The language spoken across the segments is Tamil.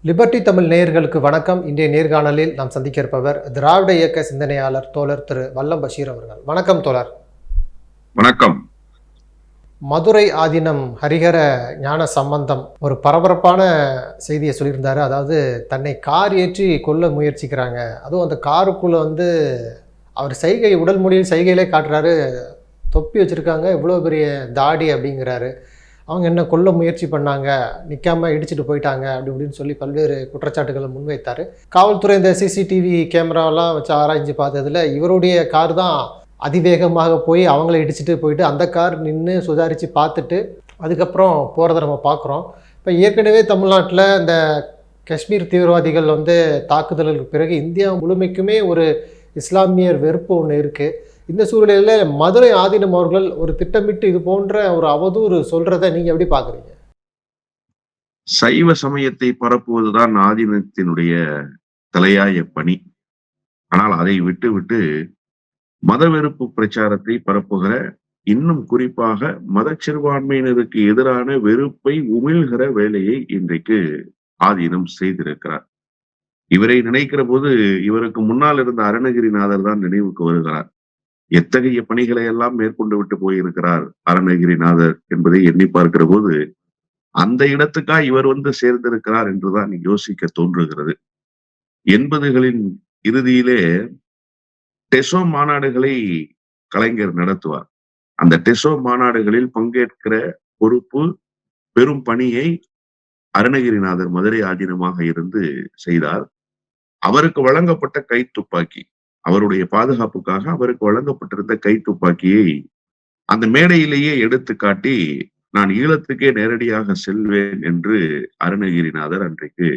லிபர்டி தமிழ் நேயர்களுக்கு வணக்கம். இன்றைய நேர்காணலில் நாம் சந்திக்க இருப்பவர் திராவிட இயக்க சிந்தனையாளர் தோழர் திரு வல்லம் பஷீர் அவர்கள். வணக்கம் தோழர். வணக்கம். மதுரை ஆதீனம் ஹரிஹர ஞான சம்பந்தம் ஒரு பரபரப்பான செய்தியை சொல்லியிருந்தாரு. அதாவது தன்னை கார் ஏற்றி கொல்ல முயற்சிக்கிறாங்க. அதுவும் அந்த காருக்குள்ள அவர் உடல் மொழியில் செய்கையிலே காட்டுறாரு. தொப்பி வச்சிருக்காங்க, இவ்வளோ பெரிய தாடி அப்படிங்கிறாரு. அவங்க என்ன கொல்ல முயற்சி பண்ணாங்க, நிற்காம இடிச்சிட்டு போயிட்டாங்க அப்படி இப்படின்னு சொல்லி பல்வேறு குற்றச்சாட்டுகளை முன்வைத்தார். காவல்துறை இந்த சிசிடிவி கேமராவெல்லாம் வச்சு ஆராய்ச்சி பார்த்ததில் இவருடைய கார் தான் அதிவேகமாக போய் அவங்கள இடிச்சிட்டு போயிட்டு அந்த கார் நின்று சுதாரித்து பார்த்துட்டு அதுக்கப்புறம் போகிறத நம்ம பார்க்குறோம். இப்போ ஏற்கனவே தமிழ்நாட்டில் இந்த காஷ்மீர் தீவிரவாதிகள் தாக்குதலுக்கு பிறகு இந்தியா முழுமைக்குமே ஒரு இஸ்லாமியர் வெறுப்பு ஒன்று இருக்குது. இந்த சூழ்நிலையில் மதுரை ஆதீனம் அவர்கள் ஒரு திட்டமிட்டு இது போன்ற ஒரு அவதூறு சொல்றதை நீங்க எப்படி பாக்குறீங்க? சைவ சமயத்தை பரப்புவதுதான் ஆதீனத்தினுடைய தலையாய பணி. ஆனால் அதை விட்டு மத வெறுப்பு பிரச்சாரத்தை பரப்புகிற, இன்னும் குறிப்பாக மத சிறுபான்மையினருக்கு எதிரான வெறுப்பை உமிழ்கிற வேலையை இன்றைக்கு ஆதீனம் செய்திருக்கிறார். இவரை நினைக்கிற போது இவருக்கு முன்னால் இருந்த அருணகிரிநாதர் தான் நினைவுக்கு வருகிறார். எத்தகைய பணிகளை எல்லாம் மேற்கொண்டு விட்டு போயிருக்கிறார் அருணகிரிநாதர் என்பதை எண்ணி பார்க்கிற போது அந்த இடத்துக்கா இவர் சேர்ந்திருக்கிறார் என்றுதான் யோசிக்க தோன்றுகிறது. 80களின் இறுதியிலே டெசோ மாநாடுகளை கலைஞர் நடத்துவார். அந்த டெசோ மாநாடுகளில் பங்கேற்கிற பொறுப்பு, பெரும் பணியை அருணகிரிநாதர் மதுரை ஆதீனமாக இருந்து செய்தார். அவருக்கு வழங்கப்பட்ட கை துப்பாக்கி, அவருடைய பாதுகாப்புக்காக அவருக்கு வழங்கப்பட்டிருந்த கை துப்பாக்கியை அந்த மேடையிலேயே எடுத்து காட்டி, நான் ஈழத்துக்கே நேரடியாக செல்வேன் என்று அருணகிரிநாதர் அன்றைக்கு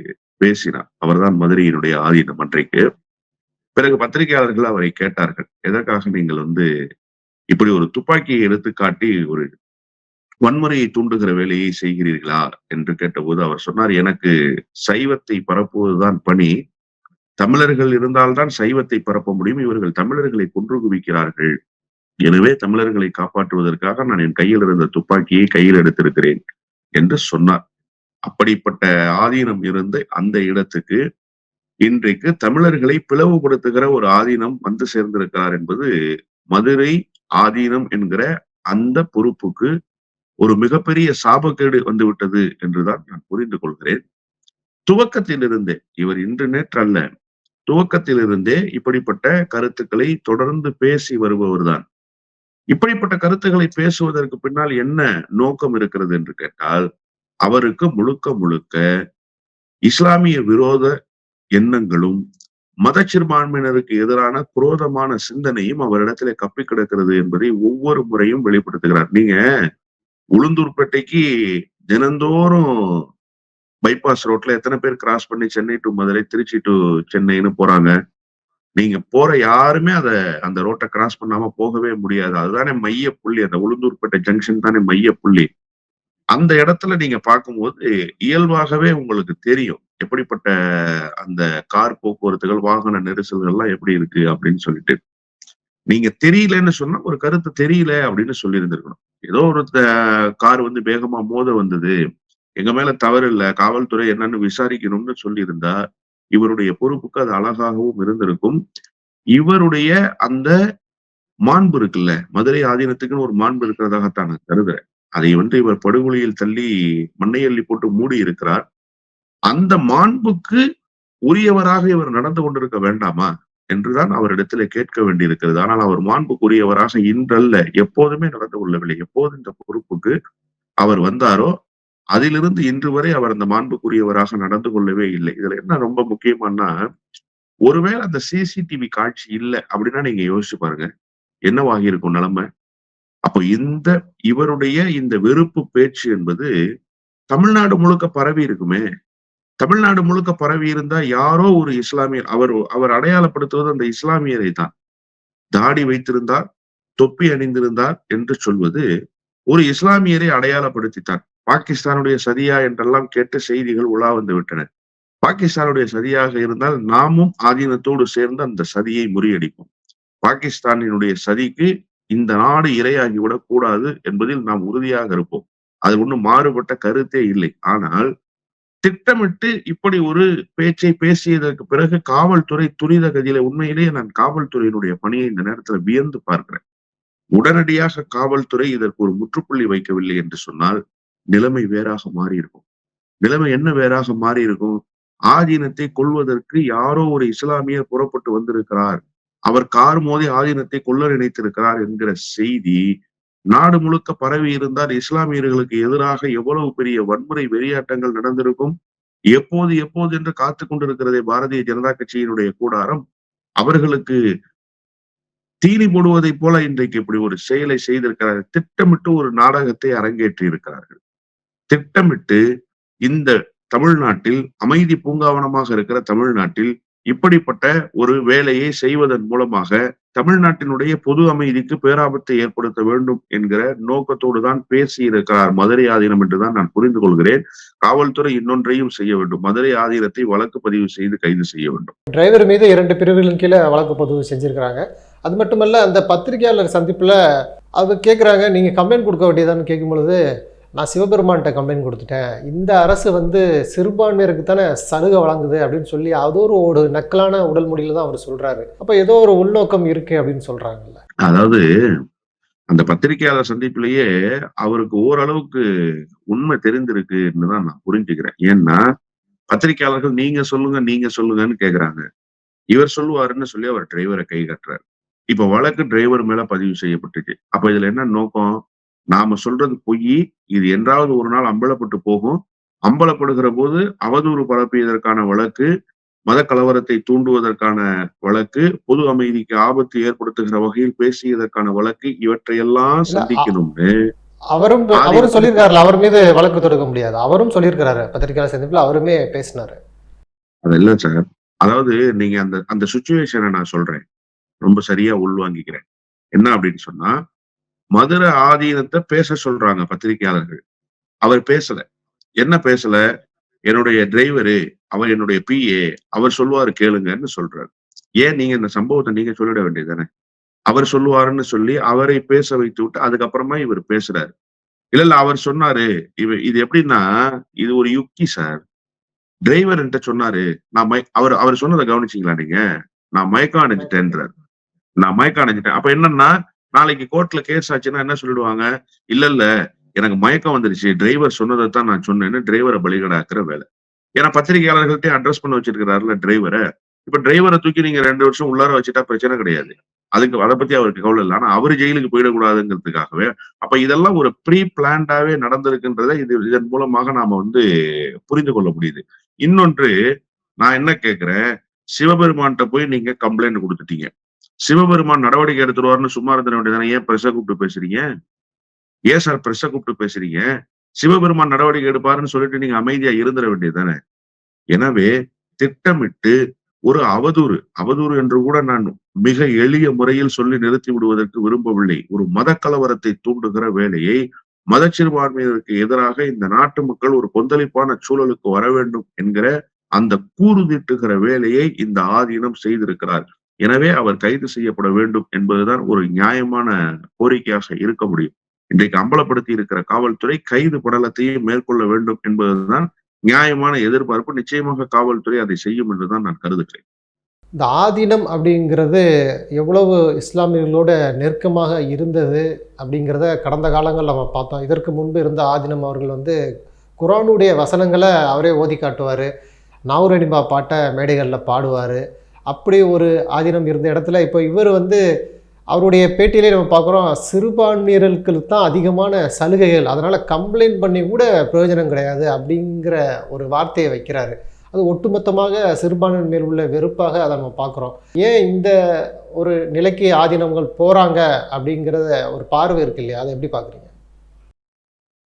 பேசினார். அவர்தான் மதுரையினுடைய ஆதீனம் அன்றைக்கு. பிறகு பத்திரிகையாளர்கள் அவரை கேட்டார்கள், எதற்காக நீங்கள் இப்படி ஒரு துப்பாக்கியை எடுத்து காட்டி ஒரு வன்முறையை தூண்டுகிற வேலையை செய்கிறீர்களா என்று கேட்டபோது அவர் சொன்னார், எனக்கு சைவத்தை பரப்புவதுதான் பணி. தமிழர்கள் இருந்தால்தான் சைவத்தை பரப்ப முடியும். இவர்கள் தமிழர்களை கொன்று குவிக்கிறார்கள். எனவே தமிழர்களை காப்பாற்றுவதற்காக நான் என் கையில் இருந்த துப்பாக்கியை கையில் எடுத்திருக்கிறேன் என்று சொன்னார். அப்படிப்பட்ட ஆதீனம் இருந்த அந்த இடத்துக்கு இன்றைக்கு தமிழர்களை பிளவுபடுத்துகிற ஒரு ஆதீனம் சேர்ந்திருக்கிறார் என்பது மதுரை ஆதீனம் என்கிற அந்த பொறுப்புக்கு ஒரு மிகப்பெரிய சாபக்கேடு வந்துவிட்டது என்றுதான் நான் புரிந்து கொள்கிறேன். துவக்கத்திலிருந்தே, இவர் இன்று நேற்று அல்ல, துவக்கத்திலிருந்தே இப்படிப்பட்ட கருத்துக்களை தொடர்ந்து பேசி வருபவர்தான். இப்படிப்பட்ட கருத்துக்களை பேசுவதற்கு பின்னால் என்ன நோக்கம் இருக்கிறது என்று கேட்டால், அவருக்கு முழுக்க முழுக்க இஸ்லாமிய விரோத எண்ணங்களும் மத சிறுபான்மையினருக்கு எதிரான குரோதமான சிந்தனையும் அவரிடத்திலே கப்பி கிடக்கிறது என்பதை ஒவ்வொரு முறையும் வெளிப்படுத்துகிறார். நீங்க உளுந்தூர்பேட்டைக்கு தினந்தோறும் பைபாஸ் ரோட்ல எத்தனை பேர் கிராஸ் பண்ணி சென்னை டு மதுரை, திருச்சி டு சென்னைன்னு போறாங்க? நீங்க போற யாருமே அந்த ரோட்டை கிராஸ் பண்ணாம போகவே முடியாது. அதுதானே மைய புள்ளி. அந்த உளுந்தூர்பேட்டை ஜங்ஷன் தானே மைய புள்ளி. அந்த இடத்துல நீங்க பார்க்கும்போது இயல்பாகவே உங்களுக்கு தெரியும் எப்படிப்பட்ட அந்த கார் போக்குவரத்துகள், வாகன நெரிசல்கள் எல்லாம் எப்படி இருக்கு அப்படின்னு சொல்லிட்டு. நீங்க தெரியலன்னு சொன்னா ஒரு கருத்து தெரியல அப்படின்னு சொல்லி இருந்திருக்கணும். ஏதோ ஒரு கார் வேகமா மோத வந்தது, எங்க மேல தவறு இல்ல, காவல்துறை என்னன்னு விசாரிக்கணும்னு சொல்லி இருந்தா இவருடைய பொறுப்புக்கு அது அழகாகவும் இருந்திருக்கும். இவருடைய அந்த மாண்பு இருக்குல்ல, மதுரை ஆதீனத்துக்குன்னு ஒரு மாண்பு இருக்கிறதாகத்தான் நான் கருதுறேன். அதை இவர் படுகொலியில் தள்ளி மண்ணை அள்ளி போட்டு மூடி இருக்கிறார். அந்த மாண்புக்கு உரியவராக இவர் நடந்து கொண்டிருக்க வேண்டாமா என்றுதான் அவரிடத்துல கேட்க வேண்டியிருக்கிறது. ஆனால் அவர் மாண்புக்குரியவராக இன்றல்ல, எப்போதுமே நடந்து கொள்ளவில்லை. எப்போது இந்த பொறுப்புக்கு அவர் வந்தாரோ அதிலிருந்து இன்று வரை அவர் அந்த மாண்புக்குரியவராக நடந்து கொள்ளவே இல்லை. இதுல என்ன ரொம்ப முக்கியமானா, ஒருவேளை அந்த சிசிடிவி காட்சி இல்லை அப்படின்னா நீங்க யோசிச்சு பாருங்க, என்னவாகி இருக்கும் நிலைமை. அப்போ இவருடைய இந்த வெறுப்பு பேச்சு என்பது தமிழ்நாடு முழுக்க பரவி இருக்குமே. தமிழ்நாடு முழுக்க பரவி இருந்தா யாரோ ஒரு இஸ்லாமியர், அவர் அடையாளப்படுத்துவது அந்த இஸ்லாமியரை தான். தாடி வைத்திருந்தார், தொப்பி அணிந்திருந்தார் என்று சொல்வது ஒரு இஸ்லாமியரை அடையாளப்படுத்தித்தான். பாகிஸ்தானுடைய சதியா என்றெல்லாம் கேட்டு செய்திகள் உலா வந்து விட்டன. பாகிஸ்தானுடைய சதியாக இருந்தால் நாமும் ஆதீனத்தோடு சேர்ந்து அந்த சதியை முறியடிப்போம். பாகிஸ்தானினுடைய சதிக்கு இந்த நாடு இரையாகிவிடக் கூடாது என்பதில் நாம் உறுதியாக இருப்போம். அது ஒண்ணும் மாறுபட்ட கருத்தே இல்லை. ஆனால் திட்டமிட்டு இப்படி ஒரு பேச்சை பேசியதற்கு பிறகு காவல்துறை துரித கதியில உண்மையிலேயே நான் காவல்துறையினுடைய பணியை இந்த நேரத்துல வியந்து பார்க்கிறேன். உடனடியாக காவல்துறை இதற்கு ஒரு முற்றுப்புள்ளி வைக்கவில்லை என்று சொன்னால் நிலைமை வேறாக மாறி இருக்கும். நிலைமை என்ன வேறாக மாறி இருக்கும்? ஆதீனத்தை கொல்வதற்கு யாரோ ஒரு இஸ்லாமியர் புறப்பட்டு வந்திருக்கிறார். அவர் கார் மோதி ஆதீனத்தை கொல்ல நினைத்திருக்கிறார் என்கிற செய்தி நாடு முழுக்க பரவி இருந்தால் இஸ்லாமியர்களுக்கு எதிராக எவ்வளவு பெரிய வன்முறை வெறியாட்டங்கள் நடந்திருக்கும். எப்போது எப்போது என்று காத்துக் கொண்டிருக்கிறதே பாரதிய ஜனதா கட்சியினுடைய கூடாரம். அவர்களுக்கு தீனி போடுவதைப் போல இன்றைக்கு இப்படி ஒரு செயலை செய்திருக்கிறார்கள். திட்டமிட்டு ஒரு நாடகத்தை அரங்கேற்றி இருக்கிறார்கள். திட்டமிட்டு இந்த தமிழ்நாட்டில் அமைதி பூங்காவனமாக இருக்கிற தமிழ்நாட்டில் இப்படிப்பட்ட ஒரு வேலையை செய்வதன் மூலமாக தமிழ்நாட்டினுடைய பொது அமைதிக்கு பேராபத்தை ஏற்படுத்த வேண்டும் என்கிற நோக்கத்தோடு தான் பேசியிருக்கிறார் மதுரை ஆதீனம் என்றுதான் நான் புரிந்து கொள்கிறேன். காவல்துறை இன்னொன்றையும் செய்ய வேண்டும். மதுரை ஆதீனத்தை வழக்கு பதிவு செய்து கைது செய்ய வேண்டும். டிரைவர் மீது 2 பிரிவுகளின் கீழே வழக்கு பதிவு செஞ்சிருக்கிறாங்க. அது மட்டுமல்ல, அந்த பத்திரிகையாளர் சந்திப்புல அது கேட்குறாங்க, நீங்க கம்ப்ளைண்ட் கொடுக்க வேண்டியதான்னு கேட்கும் பொழுது, நான் சிவபெருமான்கிட்ட கம்ப்ளைண்ட் கொடுத்துட்டேன், இந்த அரசு வந்து சிறுபான்மையருக்கு தானே சலுகை வழங்குது அப்படின்னு சொல்லி அதோ ஒரு நக்கலான உடல் மொழியில தான் அவர் சொல்றாரு. அப்ப ஏதோ ஒரு உள்நோக்கம் இருக்கு அப்படின்னு சொல்றாங்கல்ல. அதாவது அந்த பத்திரிகையாளர் சந்திப்பிலேயே அவருக்கு ஓரளவுக்கு உண்மை தெரிந்திருக்குன்னு தான் நான் புரிஞ்சுக்கிறேன். ஏன்னா பத்திரிகையாளர்கள் நீங்க சொல்லுங்கன்னு கேக்குறாங்க. இவர் சொல்லுவாருன்னு சொல்லி அவர் டிரைவரை கை கட்டுறாரு. இப்ப வழக்கு டிரைவர் மேல பதிவு செய்யப்பட்டுச்சு. அப்ப இதுல என்ன நோக்கம்? நாம சொல்றது பொய், இது என்றாவது ஒரு நாள் அம்பலப்பட்டு போகும். அம்பலப்படுகிற போது அவதூறு பரப்பியதற்கான வழக்கு, மத கலவரத்தை தூண்டுவதற்கான வழக்கு, பொது அமைதிக்கு ஆபத்து ஏற்படுத்துகிற வகையில் பேசியதற்கான வழக்கு, இவற்றையெல்லாம் இல்ல சந்திக்கணும்னு அவரும் சொல்லியிருக்காருல, அவர் மீது வழக்கு தொடுக்க முடியாது. அவரும் சொல்லியிருக்கிறாரு பத்திரிகையாளர் சந்திப்புல, அவருமே பேசினாரு. அது இல்ல சார். அதாவது நீங்க அந்த அந்த சுச்சுவேஷனை நான் சொல்றேன். ரொம்ப சரியா உள்வாங்கிக்கிறேன். என்ன அப்படின்னு சொன்னா, மதுரை ஆதீனத்தை பேச சொல்றாங்க பத்திரிகையாளர்கள். அவர் பேசல. என்ன பேசல? என்னுடைய டிரைவரு, அவர் என்னுடைய பிஏ, அவர் சொல்லுவாரு கேளுங்கன்னு சொல்றாரு. ஏன் நீங்க இந்த சம்பவத்தை நீங்க சொல்லிட வேண்டியதுதானே? அவர் சொல்லுவாருன்னு சொல்லி அவரை பேச வைத்து விட்டு அதுக்கப்புறமா இவர் பேசுறாரு. இல்ல அவர் சொன்னாரு. இது எப்படின்னா, இது ஒரு யுக்தி சார். டிரைவர் என்கிட்ட சொன்னாரு. நான் அவர் அவர் சொன்னதை கவனிச்சீங்களா நீங்க? நான் மயக்கம் அடைஞ்சிட்டேன்றாரு. நான் மயக்கம் அடைஞ்சிட்டேன். அப்ப என்னன்னா, நாளைக்கு கோர்ட்ல கேஸ் ஆச்சுன்னா என்ன சொல்லிடுவாங்க? இல்ல எனக்கு மயக்கம் வந்துருச்சு. டிரைவர் சொன்னதைத்தான் நான் சொன்னேன்னு டிரைவரை பலிகடாக்குற வேலை. ஏன்னா பத்திரிகையாளர்கள்ட்டே அட்ரஸ் பண்ண வச்சிருக்கிறாருல டிரைவரை. இப்ப டிரைவரை தூக்கி நீங்க 2 வருஷம் உள்ளார வச்சுட்டா பிரச்சனை கிடையாது. அதுக்கு அதை பத்தி அவருக்கு கவலை இல்லை. ஆனா அவரு ஜெயிலுக்கு போயிடக்கூடாதுங்கிறதுக்காகவே அப்ப இதெல்லாம் ஒரு ப்ரீ பிளான்டாவே நடந்திருக்குன்றத இதன் மூலமாக நாம வந்து புரிந்து கொள்ள முடியுது. இன்னொன்று, நான் என்ன கேட்கிறேன், சிவபெருமான்கிட்ட போய் நீங்க கம்ப்ளைண்ட் கொடுத்துட்டீங்க. சிவபெருமான் நடவடிக்கை எடுத்துருவாருன்னு சும்மா இருந்துட வேண்டியதானே? ஏன் பிரஸை கூப்பிட்டு பேசுறீங்க? ஏன் சார் பிரஸை கூப்பிட்டு பேசுறீங்க? சிவபெருமான் நடவடிக்கை எடுப்பாருன்னு சொல்லிட்டு நீங்க அமைதியா இருந்துட வேண்டியதுதானே? எனவே திட்டமிட்டு ஒரு அவதூறு என்று கூட நான் மிக எளிய முறையில் சொல்லி நிறுத்தி விடுவதற்கு விரும்பவில்லை. ஒரு மத கலவரத்தை தூண்டுகிற வேலையை, மத சிறுபான்மையினருக்கு எதிராக இந்த நாட்டு மக்கள் ஒரு கொந்தளிப்பான சூழலுக்கு வர வேண்டும் என்கிற அந்த கூறுதிட்டுகிற வேலையை இந்த ஆதீனம் செய்திருக்கிறார். எனவே அவர் கைது செய்யப்பட வேண்டும் என்பதுதான் ஒரு நியாயமான கோரிக்கையாக இருக்க முடியும். இன்றைக்கு அம்பலப்படுத்தி இருக்கிற காவல்துறை கைது படலத்தையும் மேற்கொள்ள வேண்டும் என்பதுதான் நியாயமான எதிர்பார்ப்பு. நிச்சயமாக காவல்துறை அதை செய்யும் என்றுதான் நான் கருதுகிறேன். இந்த ஆதீனம் அப்படிங்கிறது எவ்வளவு இஸ்லாமியர்களோட நெருக்கமாக இருந்தது அப்படிங்கிறத கடந்த காலங்கள் நம்ம பார்த்தோம். இதற்கு முன்பு இருந்த ஆதீனம் அவர்கள் வந்து குர்ஆனுடைய வசனங்களை அவரே ஓதி காட்டுவார். நாவூரணிபா பாட்டை மேடைகளில் பாடுவார். அப்படி ஒரு ஆதீனம் இருந்த இடத்துல இப்போ இவர் வந்து அவருடைய பேட்டியிலே நம்ம பார்க்குறோம், சிறுபான்மையர்களுக்கு தான் அதிகமான சலுகைகள், அதனால் கம்ப்ளைண்ட் பண்ணி கூட பிரயோஜனம் கிடையாது அப்படிங்கிற ஒரு வார்த்தையை வைக்கிறாரு. அது ஒட்டுமொத்தமாக சிறுபான்மையின் மேல் உள்ள வெறுப்பாக அதை நம்ம பார்க்குறோம். ஏன் இந்த ஒரு நிலைக்கு ஆதீனங்கள் போகிறாங்க அப்படிங்கிறத ஒரு பார்வை இருக்கு இல்லையா? அதை எப்படி பார்க்குறீங்க?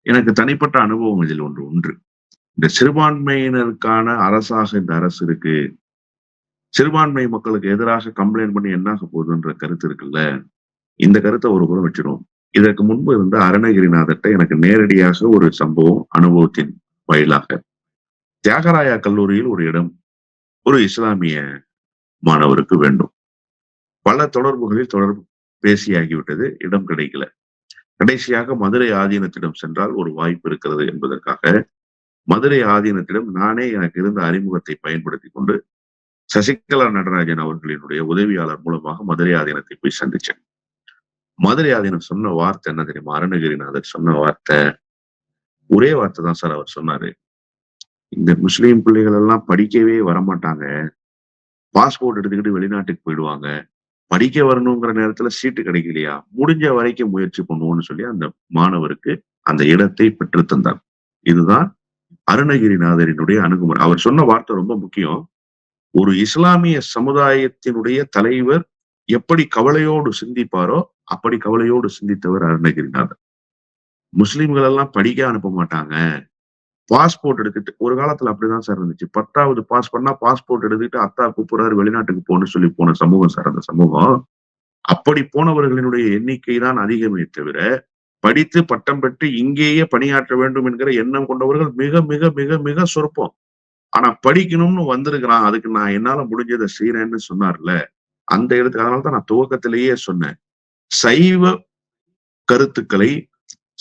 எனக்கு தனிப்பட்ட அனுபவம் இதில் ஒன்று. இந்த சிறுபான்மையினருக்கான அரசாக இந்த அரசு இருக்கு. சிறுபான்மை மக்களுக்கு எதிராக கம்ப்ளைண்ட் பண்ணி என்ன ஆக போகுதுன்ற கருத்து இருக்குல்ல, இந்த கருத்தை ஒரு புறம் வச்சிருவோம். இதற்கு முன்பு இருந்த அருணகிரிநாதர்கிட்ட எனக்கு நேரடியாக ஒரு சம்பவம் அனுபவத்தின் வாயிலாக. தியாகராயா கல்லூரியில் ஒரு இடம் ஒரு இஸ்லாமிய மாணவருக்கு வேண்டும். பல தொடர்பு பேசியாகிவிட்டது, இடம் கிடைக்கல. கடைசியாக மதுரை ஆதீனத்திடம் சென்றால் ஒரு வாய்ப்பு இருக்கிறது என்பதற்காக மதுரை ஆதீனத்திடம் நானே எனக்கு இருந்த அறிமுகத்தை பயன்படுத்தி கொண்டு சசிகலா நடராஜன் அவர்களினுடைய உதவியாளர் மூலமாக மதுரை ஆதீனத்தை போய் சந்திச்சேன். மதுரை ஆதீனம் சொன்ன வார்த்தை என்ன தெரியுமா? அருணகிரிநாதர் சொன்ன வார்த்தை ஒரே வார்த்தை தான் சார். அவர் சொன்னாரு, இந்த முஸ்லீம் பிள்ளைகள் எல்லாம் படிக்கவே வரமாட்டாங்க, பாஸ்போர்ட் எடுத்துக்கிட்டு வெளிநாட்டுக்கு போயிடுவாங்க, படிக்க வரணுங்கிற நேரத்துல சீட்டு கிடைக்கலையா, முடிஞ்ச வரைக்கும் முயற்சி பண்ணுவோம்னு சொல்லி அந்த மாணவருக்கு அந்த இடத்தை பெற்று தந்தார். இதுதான் அருணகிரிநாதரினுடைய அணுகுமுறை. அவர் சொன்ன வார்த்தை ரொம்ப முக்கியம். ஒரு இஸ்லாமிய சமுதாயத்தினுடைய தலைவர் எப்படி கவலையோடு சிந்திப்பாரோ அப்படி கவலையோடு சிந்தித்தவர் அருணகிரிநாதர். முஸ்லிம்கள் எல்லாம் படிக்க அனுப்ப மாட்டாங்க, பாஸ்போர்ட் எடுத்துட்டு, ஒரு காலத்துல அப்படிதான் சார் இருந்துச்சு. 10வது பாஸ் பண்ணா பாஸ்போர்ட் எடுத்துட்டு அத்தா கூப்பிடுறாரு வெளிநாட்டுக்கு போன்னு சொல்லி போன சமூகம் சார் அந்த சமூகம். அப்படி போனவர்களினுடைய எண்ணிக்கை தான் அதிகமே தவிர, படித்து பட்டம் பெற்று இங்கேயே பணியாற்ற வேண்டும் என்கிற எண்ணம் கொண்டவர்கள் மிக மிக மிக மிக சொற்பம். ஆனா படிக்கணும்னு வந்திருக்கிறான், அதுக்கு நான் என்னால முடிஞ்சதை செய்யறேன்னு சொன்னார்ல, அந்த இடத்துக்கு. அதனாலதான் நான் துவக்கத்திலேயே சொன்னேன், சைவ கருத்துக்களை,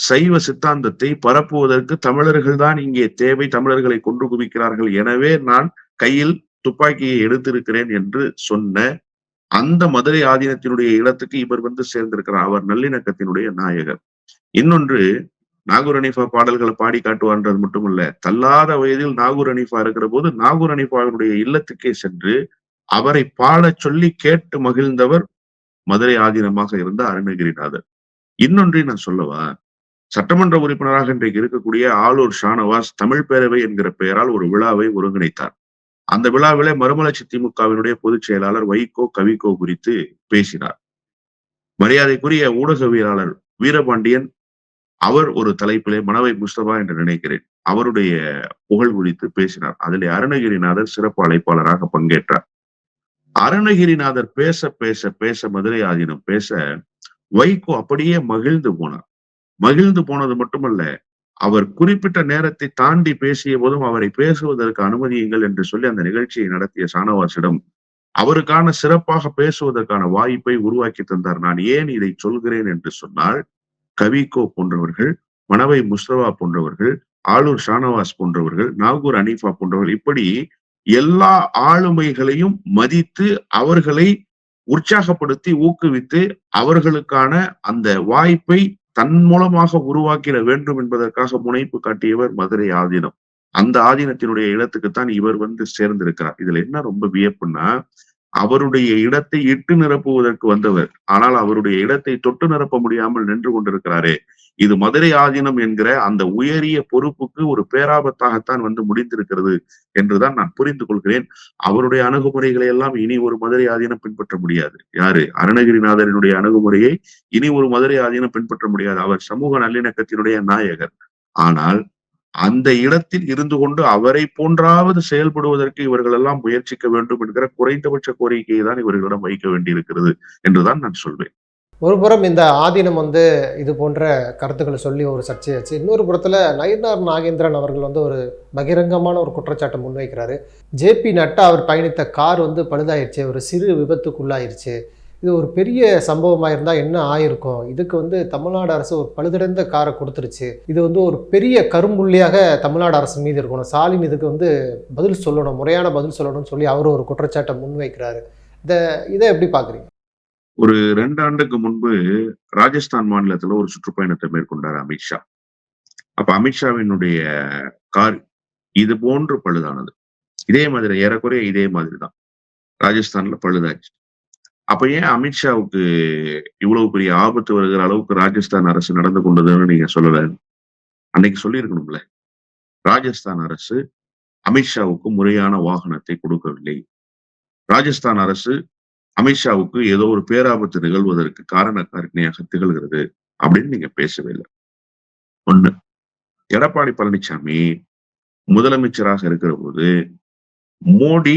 சைவ சித்தாந்தத்தை பரப்புவதற்கு தமிழர்கள் தான் இங்கே தேவை, தமிழர்களை கொன்று குவிக்கிறார்கள், எனவே நான் கையில் துப்பாக்கியை எடுத்திருக்கிறேன் என்று சொன்ன அந்த மதுரை ஆதீனத்தினுடைய இடத்துக்கு இவர் வந்து சேர்ந்திருக்கிறார். அவர் நல்லிணக்கத்தினுடைய நாயகர். இன்னொன்று, நாகூர் அனிஃபா பாடல்களை பாடி காட்டுவார்ன்றது மட்டுமல்ல, தள்ளாத வயதில் நாகூர் அனிஃபா இருக்கிற போது நாகூர் அனிஃபாவினுடைய இல்லத்துக்கே சென்று அவரை பாடச் சொல்லி கேட்டு மகிழ்ந்தவர் மதுரை ஆதீனமாக இருந்த அருணகிரிநாதர். இன்னொன்றை நான் சொல்லவா, சட்டமன்ற உறுப்பினராக இன்றைக்கு இருக்கக்கூடிய ஆளூர் ஷானவாஸ் தமிழ் பேரவை என்கிற பெயரால் ஒரு விழாவை ஒருங்கிணைத்தார். அந்த விழாவிலே மறுமலர்ச்சி திமுகவினுடைய பொதுச் செயலாளர் வைகோ கவிகோ குறித்து பேசினார். மரியாதைக்குரிய ஊடகவியலாளர் வீரபாண்டியன் அவர் ஒரு தலைப்பிலே, மனவை முஸ்தபா என்று நினைக்கிறேன், அவருடைய புகழ் குறித்து பேசினார். அதிலே அருணகிரிநாதர் சிறப்பு அழைப்பாளராக பங்கேற்றார். அருணகிரிநாதர் பேச பேச பேச மதுரை ஆதீனம் பேச வைகோ அப்படியே மகிழ்ந்து போனார். மகிழ்ந்து போனது மட்டுமல்ல, அவர் குறிப்பிட்ட நேரத்தை தாண்டி பேசிய போதும் அவரை பேசுவதற்கு அனுமதியுங்கள் என்று சொல்லி அந்த நிகழ்ச்சியை நடத்திய ஷானவாஸிடம் அவருக்கான சிறப்பாக பேசுவதற்கான வாய்ப்பை உருவாக்கி தந்தார். நான் ஏன் இதை சொல்கிறேன் என்று சொன்னால், கவிகோ போன்றவர்கள், மனவை முஸ்தபா போன்றவர்கள், ஆளூர் ஷானவாஸ் போன்றவர்கள், நாகூர் அனீஃபா போன்றவர்கள், இப்படி எல்லா ஆளுமைகளையும் மதித்து அவர்களை உற்சாகப்படுத்தி ஊக்குவித்து அவர்களுக்கான அந்த வாய்ப்பை தன் மூலமாக உருவாக்கிட வேண்டும் என்பதற்காக முனைப்பு காட்டியவர் மதுரை ஆதீனம். அந்த ஆதீனத்தினுடைய இடத்துக்குத்தான் இவர் வந்து சேர்ந்திருக்கிறார். இதுல என்ன ரொம்ப வியப்புன்னா, அவருடைய இடத்தை இட்டு நிரப்புவதற்கு வந்தவர், ஆனால் அவருடைய இடத்தை தொட்டு நிரப்ப முடியாமல் நின்று கொண்டிருக்கிறாரே, இது மதுரை ஆதீனம் என்கிற அந்த உயரிய பொறுப்புக்கு ஒரு பேராபத்தாகத்தான் வந்து முடிந்திருக்கிறது என்றுதான் நான் புரிந்து கொள்கிறேன். அவருடைய அணுகுமுறைகளை எல்லாம் இனி ஒரு மதுரை ஆதீனம் பின்பற்ற முடியாது. யாரு? அருணகிரிநாதரினுடைய அணுகுமுறையை இனி ஒரு மதுரை ஆதீனம் பின்பற்ற முடியாது. அவர் சமூக நல்லிணக்கத்தினுடைய நாயகர். ஆனால் அந்த இடத்தில் இருந்து கொண்டு அவரை போன்றாவது செயல்படுவதற்கு இவர்கள் எல்லாம் முயற்சிக்க வேண்டும் என்கிற குறைந்தபட்ச கோரிக்கையை தான் இவர்களிடம் வைக்க வேண்டியிருக்கிறது என்றுதான் நான் சொல்வேன். ஒரு புறம் இந்த ஆதீனம் வந்து இது போன்ற கருத்துக்களை சொல்லி ஒரு சர்ச்சையாச்சு. இன்னொரு புறத்தில் நயினார் நாகேந்திரன் அவர்கள் வந்து ஒரு பகிரங்கமான ஒரு குற்றச்சாட்டை முன்வைக்கிறாரு. ஜேபி நட்டா அவர் பயணித்த கார் வந்து பழுதாயிருச்சு, ஒரு சிறு விபத்துக்குள்ளாயிருச்சு, இது ஒரு பெரிய சம்பவமாக இருந்தால் என்ன ஆயிருக்கும், இதுக்கு வந்து தமிழ்நாடு அரசு ஒரு பழுதடைந்த காரை கொடுத்துருச்சு, இது வந்து ஒரு பெரிய கரும்புள்ளியாக தமிழ்நாடு அரசு மீது இருக்கணும், ஸ்டாலின் இதுக்கு வந்து பதில் சொல்லணும், முறையான பதில் சொல்லணும்னு சொல்லி அவர் ஒரு குற்றச்சாட்டை முன்வைக்கிறாரு. இதை எப்படி பார்க்குறீங்க? ஒரு 2 ஆண்டுக்கு முன்பு ராஜஸ்தான் மாநிலத்துல ஒரு சுற்றுப்பயணத்தை மேற்கொண்டார் அமித்ஷா. அப்ப அமித்ஷாவினுடைய கார் இது போன்று பழுதானது. இதே மாதிரி, ஏறக்குறைய இதே மாதிரிதான் ராஜஸ்தான்ல பழுதாச்சு. அப்ப ஏன் அமித்ஷாவுக்கு இவ்வளவு பெரிய ஆபத்து வருகிற அளவுக்கு ராஜஸ்தான் அரசு நடந்து கொண்டதுன்னு நீங்க சொல்லல? அன்னைக்கு சொல்லியிருக்கணும்ல. ராஜஸ்தான் அரசு அமித்ஷாவுக்கு முறையான வாகனத்தை கொடுக்கவில்லை. ராஜஸ்தான் அரசு அமித்ஷாவுக்கு ஏதோ ஒரு பேராபத்து நிகழ்வதற்கு காரணக்காரணியாக திகழ்கிறது அப்படின்னு நீங்க பேசவே இல்லை. ஒண்ணு, எடப்பாடி பழனிசாமி முதலமைச்சராக இருக்கிற போது மோடி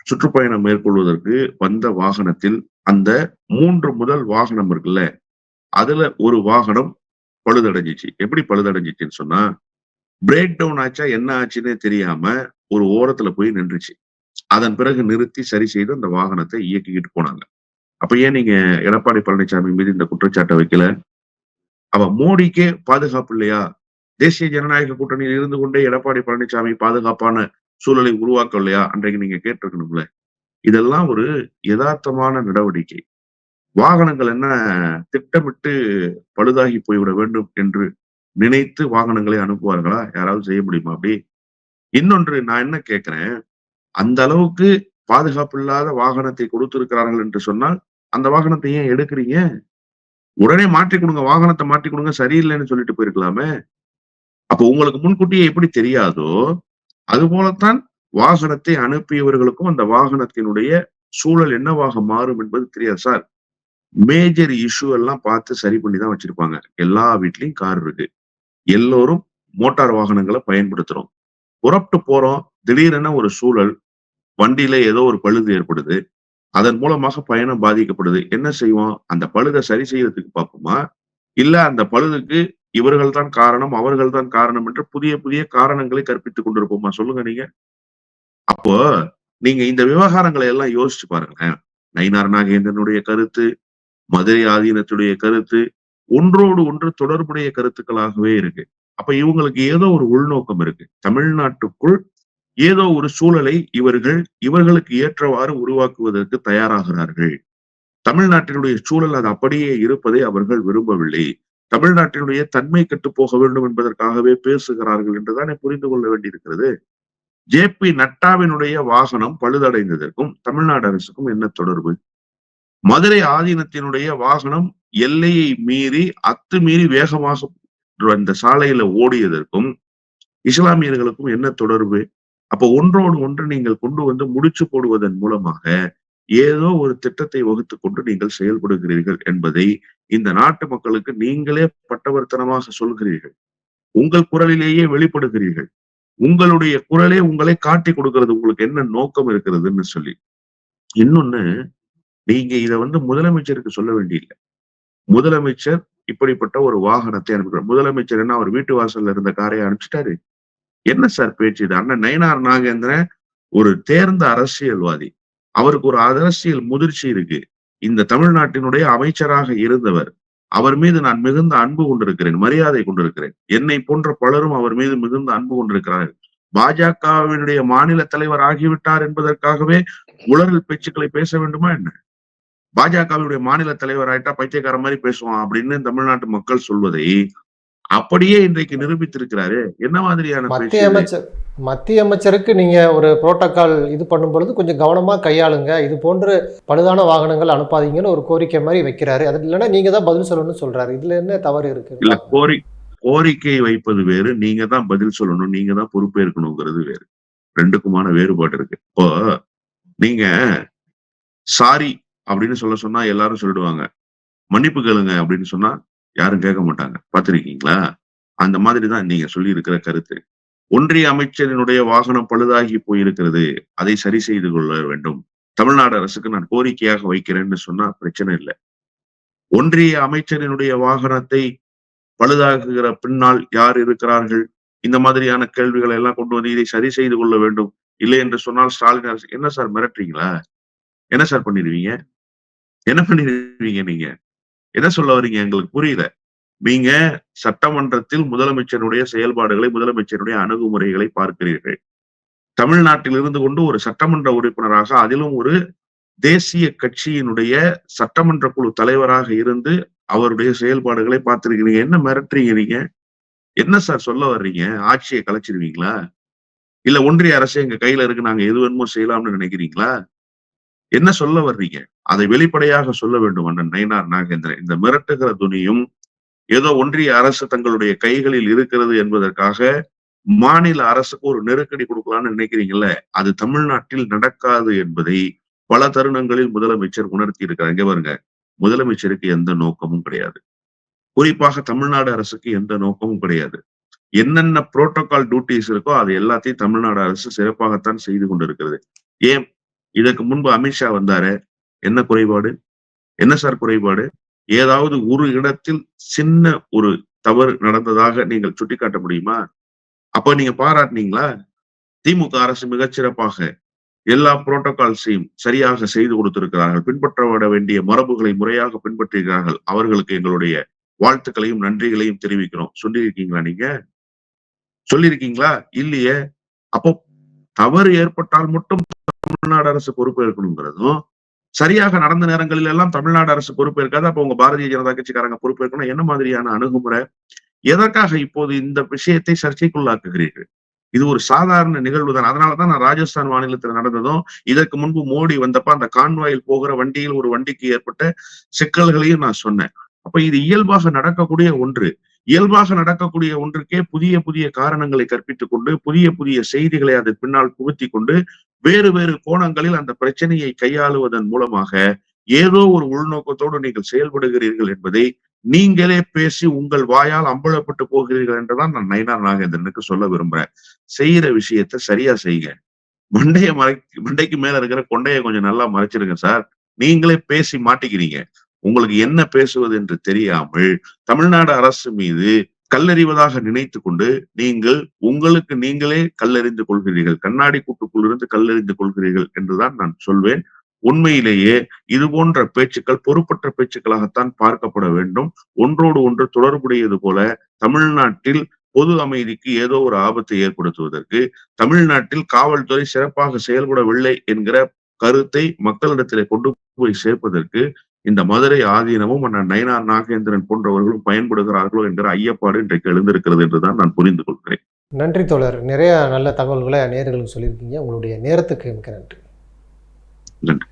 சுற்றுப்பயணம் மேற்கொள்வதற்கு வந்த வாகனத்தில் அந்த 3 முதல் வாகனம் இருக்குல்ல, அதுல ஒரு வாகனம் பழுதடைஞ்சிச்சு. எப்படி பழுதடைஞ்சிச்சுன்னு சொன்னா, பிரேக் டவுன் ஆச்சா என்ன ஆச்சுன்னே தெரியாம ஒரு ஓரத்துல போய் நின்றுச்சு. அதன் பிறகு நிறுத்தி சரி செய்து அந்த வாகனத்தை இயக்கிக்கிட்டு போனாங்க. அப்ப ஏன் நீங்க எடப்பாடி பழனிசாமி மீது இந்த குற்றச்சாட்டை வைக்கல? அவ மோடிக்கே பாதுகாப்பு இல்லையா? தேசிய ஜனநாயக கூட்டணியில் இருந்து கொண்டே எடப்பாடி பழனிசாமி பாதுகாப்பான சூழலை உருவாக்கலையா? அன்றைக்கு நீங்க கேட்டிருக்கணும்ல. இதெல்லாம் ஒரு யதார்த்தமான நடவடிக்கை. வாகனங்கள் என்ன திட்டமிட்டு பழுதாகி போய்விட வேண்டும் என்று நினைத்து வாகனங்களை அனுப்புவார்களா? யாராவது செய்ய முடியுமா அப்படி? இன்னொன்று நான் என்ன கேட்கிறேன், அந்த அளவுக்கு பாதுகாப்பு இல்லாத வாகனத்தை கொடுத்திருக்கிறார்கள் என்று சொன்னால், அந்த வாகனத்தை ஏன் எடுக்குறீங்க? உடனே மாற்றிக் குடுங்க. வாகனத்த மாற்றிக் குடுங்க. சரியில்லைன்னு சொல்லிட்டு போயிருக்கலாமே! அப்போ உங்களுக்கு முன்கூட்டியே எப்படி தெரியாதோ, அதுபோலத்தான் வாகனத்தை அனுப்பியவர்களுக்கும் அந்த வாகனத்தினுடைய சூழல் என்னவாக மாறும் என்பது தெரியாது. சார், மேஜர் இஷ்யூ எல்லாம் பார்த்து சரி பண்ணி தான் வச்சிருப்பாங்க. எல்லா வீட்லயும் கார் இருக்கு. எல்லோரும் மோட்டார் வாகனங்கள பயன்படுத்துறோம். புறப்பட்டு போறோம். திடீரென ஒரு சூழல், வண்டியில ஏதோ ஒரு பழுது ஏற்படுது. அதன் மூலமாக பயணம் பாதிக்கப்படுது. என்ன செய்வோம்? அந்த பழுத சரி செய்யறதுக்கு பார்ப்போமா? இல்ல அந்த பழுதுக்கு இவர்கள் தான் காரணம், அவர்கள் தான் காரணம் என்று புதிய புதிய காரணங்களை கற்பித்துக் கொண்டிருப்போமா? சொல்லுங்க நீங்க. அப்போ நீங்க இந்த விவகாரங்களை எல்லாம் யோசிச்சு பாருங்களேன். நயினார் நாகேந்திரனுடைய கருத்து, மதுரை ஆதீனத்துடைய கருத்து, ஒன்றோடு ஒன்று தொடர்புடைய கருத்துக்களாகவே இருக்கு. அப்ப இவங்களுக்கு ஏதோ ஒரு உள்நோக்கம் இருக்கு. தமிழ்நாட்டுக்குள் ஏதோ ஒரு சூழலை இவர்களுக்கு ஏற்றவாறு உருவாக்குவதற்கு தயாராகிறார்கள். தமிழ்நாட்டினுடைய சூழல் அது அப்படியே இருப்பதை அவர்கள் விரும்பவில்லை. தமிழ்நாட்டினுடைய தன்மை கெட்டுப் போக வேண்டும் என்பதற்காகவே பேசுகிறார்கள் என்றுதானே புரிந்து கொள்ள வேண்டியிருக்கிறது. ஜே.பி. நட்டாவினுடைய வாகனம் பழுதடைந்ததற்கும் தமிழ்நாடு அரசுக்கும் என்ன தொடர்பு? மதுரை ஆதீனத்தினுடைய வாகனம் எல்லையை மீறி அத்துமீறி வேகமாக அந்த சாலையில ஓடியதற்கும் இஸ்லாமியர்களுக்கும் என்ன தொடர்பு? அப்ப ஒன்றோடு ஒன்று நீங்கள் கொண்டு வந்து முடிச்சு போடுவதன் மூலமாக ஏதோ ஒரு திட்டத்தை வகுத்துக் கொண்டு நீங்கள் செயல்படுகிறீர்கள் என்பதை இந்த நாட்டு மக்களுக்கு நீங்களே பட்டவர்த்தனமாக சொல்கிறீர்கள். உங்கள் குரலிலேயே வெளிப்படுகிறீர்கள். உங்களுடைய குரலே உங்களை காட்டிக் கொடுக்கிறது. உங்களுக்கு என்ன நோக்கம் இருக்கிறதுன்னு சொல்லி. இன்னொன்னு, நீங்க இத முதலமைச்சருக்கு சொல்ல வேண்டியதில்ல. முதலமைச்சர் இப்படிப்பட்ட ஒரு வாகனத்தை அனுப்புகிறார். முதலமைச்சர் என்ன அவர் வீட்டு வாசல்ல இருந்த காரை அனுப்பிச்சிட்டாரு? என்ன சார் பேச்சு இது? அண்ணன் நயினார் நாகேந்திரன் ஒரு தேர்ந்த அரசியல்வாதி. அவருக்கு ஒரு அரசியல் முதிர்ச்சி இருக்கு. இந்த தமிழ்நாட்டினுடைய அமைச்சராக இருந்தவர். அவர் மீது நான் மிகுந்த அன்பு கொண்டிருக்கிறேன், மரியாதை கொண்டிருக்கிறேன். என்னை போன்ற பலரும் அவர் மீது மிகுந்த அன்பு கொண்டிருக்கிறார்கள். பாஜகவினுடைய மாநில தலைவர் ஆகிவிட்டார் என்பதற்காகவே உளறல் பேச்சுக்களை பேச வேண்டுமா என்ன? பாஜகவினுடைய மாநில தலைவர் ஆயிட்டா பைத்தியக்கார மாதிரி பேசுவான் அப்படின்னு தமிழ்நாட்டு மக்கள் சொல்வதை அப்படியே இன்றைக்கு நிரூபித்திருக்கிறாரு. என்ன மாதிரியான பேச்சு மத்திய இது? அமைச்சர் மத்திய அமைச்சருக்கு நீங்க ஒரு புரோட்டோகால் இது பண்ணும்பொழுது கொஞ்சம் கவனமா கையாளுங்க. இது போன்று பழுதான வாகனங்கள் அனுப்பாதீங்கன்னு ஒரு கோரிக்கை மாதிரி வைக்கிறாரு. அது இல்லைன்னா நீங்க தான் பதில் சொல்லணும்னு சொல்றாரு. இதுல என்ன தவறு இருக்கு? இல்ல கோரிக்கை வைப்பது வேறு, நீங்க தான் பதில் சொல்லணும், நீங்க தான் பொறுப்பேற்கணுங்கிறது வேறு. 2க்குமான வேறுபாடு இருக்கு. இப்போ நீங்க சாரி அப்படின்னு சொன்னா எல்லாரும் சொல்லிடுவாங்க. மன்னிப்பு கேளுங்க அப்படின்னு சொன்னா யாரும் கேட்க மாட்டாங்க. பார்த்திருக்கீங்களா? அந்த மாதிரி தான் நீங்க சொல்லி இருக்கிற கருத்து. ஒன்றிய அமைச்சரினுடைய வாகனம் பழுதாகி போயிருக்கிறது. அதை சரி செய்து கொள்ள வேண்டும். தமிழ்நாடு அரசுக்கு நான் கோரிக்கையாக வைக்கிறேன்னு சொன்னா பிரச்சனை இல்ல. ஒன்றிய அமைச்சரினுடைய வாகனத்தை பழுதாகுகிற பின்னால் யார் இருக்கிறார்கள்? இந்த மாதிரியான கேள்விகளை எல்லாம் கொண்டு வந்து இதை சரி செய்து கொள்ள வேண்டும். இல்லை என்று சொன்னால் ஸ்டாலின் அரசு என்ன சார் மிரட்டுறீங்களா? என்ன சார் பண்ணிடுவீங்க? என்ன பண்ணிடுவீங்க நீங்க? என்ன சொல்ல வர்றீங்க? எங்களுக்கு புரியல. நீங்க சட்டமன்றத்தில் முதலமைச்சருடைய செயல்பாடுகளை, முதலமைச்சருடைய அணுகுமுறைகளை பார்க்கிறீர்கள். தமிழ்நாட்டில் இருந்து கொண்டு ஒரு சட்டமன்ற உறுப்பினராக, அதிலும் ஒரு தேசிய கட்சியினுடைய சட்டமன்ற குழு தலைவராக இருந்து அவருடைய செயல்பாடுகளை பார்த்திருக்கிறீங்க. என்ன மிரட்டுறீங்க நீங்க? என்ன சார் சொல்ல வர்றீங்க? ஆட்சியை கலைச்சிருவீங்களா? இல்ல ஒன்றிய அரசு எங்க கையில இருக்கு, நாங்க எது வேணுமோ செய்யலாம்னு நினைக்கிறீங்களா? என்ன சொல்ல வர்றீங்க? அதை வெளிப்படையாக சொல்ல வேண்டும் அண்ணன் நயினார் நாகேந்திரன். இந்த மிரட்டுகிற துணியும் ஏதோ ஒன்றிய அரசு தங்களுடைய கைகளில் இருக்கிறது என்பதற்காக மாநில அரசுக்கு ஒரு நெருக்கடி கொடுக்கலாம்னு நினைக்கிறீங்கல்ல, அது தமிழ்நாட்டில் நடக்காது என்பதை பல தருணங்களில் முதலமைச்சர் உணர்த்தி இருக்கிறார். இங்க பாருங்க, முதலமைச்சருக்கு எந்த நோக்கமும் கிடையாது. குறிப்பாக தமிழ்நாடு அரசுக்கு எந்த நோக்கமும் கிடையாது. என்னென்ன புரோட்டோகால் டியூட்டிஸ் இருக்கோ அது எல்லாத்தையும் தமிழ்நாடு அரசு சிறப்பாகத்தான் செய்து கொண்டிருக்கிறது. ஏன் இதற்கு முன்பு அமித்ஷா வந்தாரு, என்ன குறைபாடு? என்ன சார் குறைபாடு? ஏதாவது ஒரு இடத்தில் சின்ன ஒரு தவறு நடந்ததாக நீங்கள் சுட்டிக்காட்ட முடியுமா? அப்ப நீங்க பாராட்டுனீங்களா? திமுக அரசு மிகச்சிறப்பாக எல்லா புரோட்டோகால்ஸையும் சரியாக செய்து கொடுத்திருக்கிறார்கள். பின்பற்றப்பட வேண்டிய மரபுகளை முறையாக பின்பற்றுகிறார்கள். அவர்களுக்கு எங்களுடைய வாழ்த்துக்களையும் நன்றிகளையும் தெரிவிக்கிறோம். சொல்லியிருக்கீங்களா நீங்க? சொல்லியிருக்கீங்களா? இல்லையே. அப்போ தவறு ஏற்பட்டால் மட்டும் தமிழ்நாடு அரசு பொறுப்பேற்கணுங்கிறதும், சரியாக நடந்த நேரங்களில் எல்லாம் தமிழ்நாடு அரசு பொறுப்பேற்காது. அப்ப உங்க பாரதிய ஜனதா கட்சிக்காரங்க பொறுப்பேற்கணும். என்ன மாதிரியான அணுகுமுறை? எதற்காக இப்போது இந்த விஷயத்தை சர்ச்சைக்குள்ளாக்குகிறீர்கள்? இது ஒரு சாதாரண நிகழ்வு தான். அதனாலதான் நான் ராஜஸ்தான் மாநிலத்தில் நடந்ததும், இதற்கு முன்பு மோடி வந்தப்ப அந்த கான்வாயில் போகிற வண்டியில் ஒரு வண்டிக்கு ஏற்பட்ட சிக்கல்களையும் நான் சொன்னேன். அப்ப இது இயல்பாக நடக்கக்கூடிய ஒன்று. இயல்பாக நடக்கக்கூடிய ஒன்றுக்கே புதிய புதிய காரணங்களை கற்பித்துக் கொண்டு, புதிய புதிய செய்திகளை அதன் பின்னால் புகுத்திக் கொண்டு, வேறு வேறு கோணங்களில் அந்த பிரச்சனையை கையாளுவதன் மூலமாக ஏதோ ஒரு உள்நோக்கத்தோடு நீங்கள் செயல்படுகிறீர்கள் என்பதை நீங்களே பேசி உங்கள் வாயால் அம்பலப்பட்டு போகிறீர்கள் என்றுதான் நான் நயினார் நாகேந்திரனுக்கு சொல்ல விரும்புறேன். செய்யற விஷயத்த சரியா செய்யுங்க. மண்டைக்கு மேல இருக்கிற கொண்டைய கொஞ்சம் நல்லா மறைச்சிருங்க சார். நீங்களே பேசி மாட்டிக்கிறீங்க. உங்களுக்கு என்ன பேசுவது என்று தெரியாமல் தமிழ்நாடு அரசு மீது கல்லெறிவதாக நினைத்துக் கொண்டு நீங்கள் உங்களுக்கு நீங்களே கல்லெறிந்து கொள்கிறீர்கள். கண்ணாடி கூட்டுக்குள் இருந்து கல்லெறிந்து கொள்கிறீர்கள் என்றுதான் நான் சொல்வேன். உண்மையிலேயே இது போன்ற பேச்சுக்கள் பொறுப்பற்ற பேச்சுக்களாகத்தான் பார்க்கப்பட வேண்டும். ஒன்றோடு ஒன்று தொடர்புடையது போல தமிழ்நாட்டில் பொது அமைதிக்கு ஏதோ ஒரு ஆபத்தை ஏற்படுத்துவதற்கு, தமிழ்நாட்டில் காவல்துறை சிறப்பாக செயல்படவில்லை என்கிற கருத்தை மக்களிடத்திலே கொண்டு போய் சேர்ப்பதற்கு இந்த மதுரை ஆதீனமும் அண்ணன் நயினார் நாகேந்திரன் போன்றவர்களும் பயன்படுகிறார்களோ என்கிற ஐயப்பாடு இன்றைக்கு எழுந்திருக்கிறது என்றுதான் நான் புரிந்து கொள்கிறேன். நன்றி தோழர். நிறைய நல்ல தகவல்களை நேயர்களுக்கு சொல்லியிருக்கீங்க. உங்களுடைய நேரத்துக்கு மிக்க நன்றி. நன்றி.